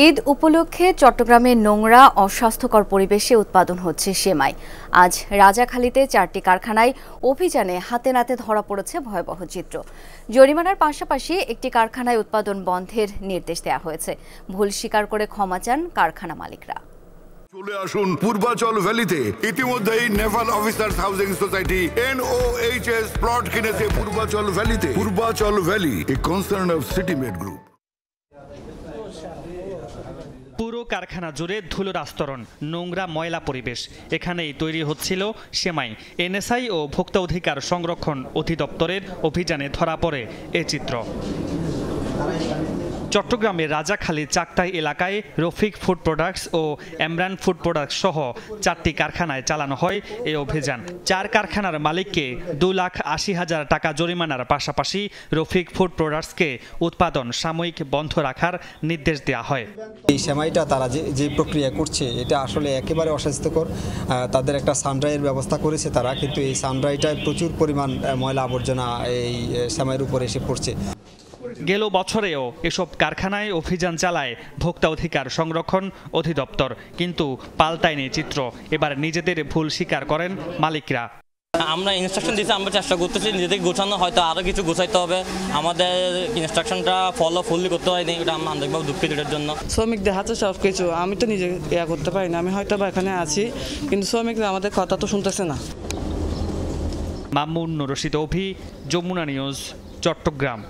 ঈদ উপলক্ষে চট্টগ্রামে নোংরা অস্বাস্থ্যকর পরিবেশে উৎপাদন হচ্ছে সেমাই। আজ রাজাখালীতে 4টি কারখানায় অভিযানে হাতে নাতে ধরা পড়েছে ভয়াবহ চিত্র। জরিমানার পাশাপাশি একটি কারখানায় উৎপাদন বন্ধের নির্দেশ দেওয়া হয়েছে। ভুল স্বীকার করে ক্ষমা চান কারখানা মালিকরা। চলে আসুন পূর্বাচল ভ্যালিতে। ইতিমধ্যেই naval officers housing society NOHS plot কিনেছে পূর্বাচল ভ্যালিতে। Purbachal valley, a concern of সিটিমেড গ্রুপ। পুরো কারখানা জুড়ে ধুলোর আস্তরণ, নোংরা ময়লা পরিবেশ। এখানেই তৈরি হচ্ছিল সেমাই। NSI ও ভোক্তা অধিকার সংরক্ষণ অধিদপ্তরের অভিযানে ধরা পড়ে এ চিত্র। চট্টগ্রামের রাজাখালী চাকতাই এলাকায় রফিক ফুড প্রোডাক্টস ও এমরান ফুড প্রোডাক্টস সহ 4টি কারখানায় চালানো হয় এই অভিযান। 4 কারখানার মালিককে 2,80,000 টাকা জরিমানার পাশাপাশি রফিক ফুড প্রোডাক্টসকে উৎপাদন সাময়িক বন্ধ রাখার নির্দেশ দেওয়া হয়। এই সেমাইটা তারা যে প্রক্রিয়া করছে এটা আসলে একেবারে অস্বাস্থ্যকর। তাদের একটা সানড্রাইয়ের ব্যবস্থা করেছে তারা, কিন্তু এই সানড্রাইটায় প্রচুর পরিমাণ ময়লা আবর্জনা এই সেমাইয়ের উপরে এসে পড়ছে। গেল বছরেও এসব কারখানায় অভিযান চালায় ভোক্তা অধিকার সংরক্ষণ অধিদপ্তর, কিন্তু পাল্টায়নি চিত্র। এবার নিজেদের ভুল স্বীকার করেন মালিকরা। আমরা ইনস্ট্রাকশন দিয়েছি, আমরা চেষ্টা করতেছি নিজেদের গোছানো, হয়তো আরও কিছু গোছাইতে হবে। আমাদের ইনস্ট্রাকশনটা ফলো ফুললি করতে হয়নি, এটা আমরা আন্তরিকভাবে দুঃখিত এটার জন্য। শ্রমিকদের হাতে সব কিছু, আমি তো নিজে করতে পারি না। আমি হয়তো বা এখানে আছি, কিন্তু শ্রমিকরা আমাদের কথা তো শুনতেছে না। মামুন রশিদ অভি, যমুনা নিউজ, চট্টগ্রাম।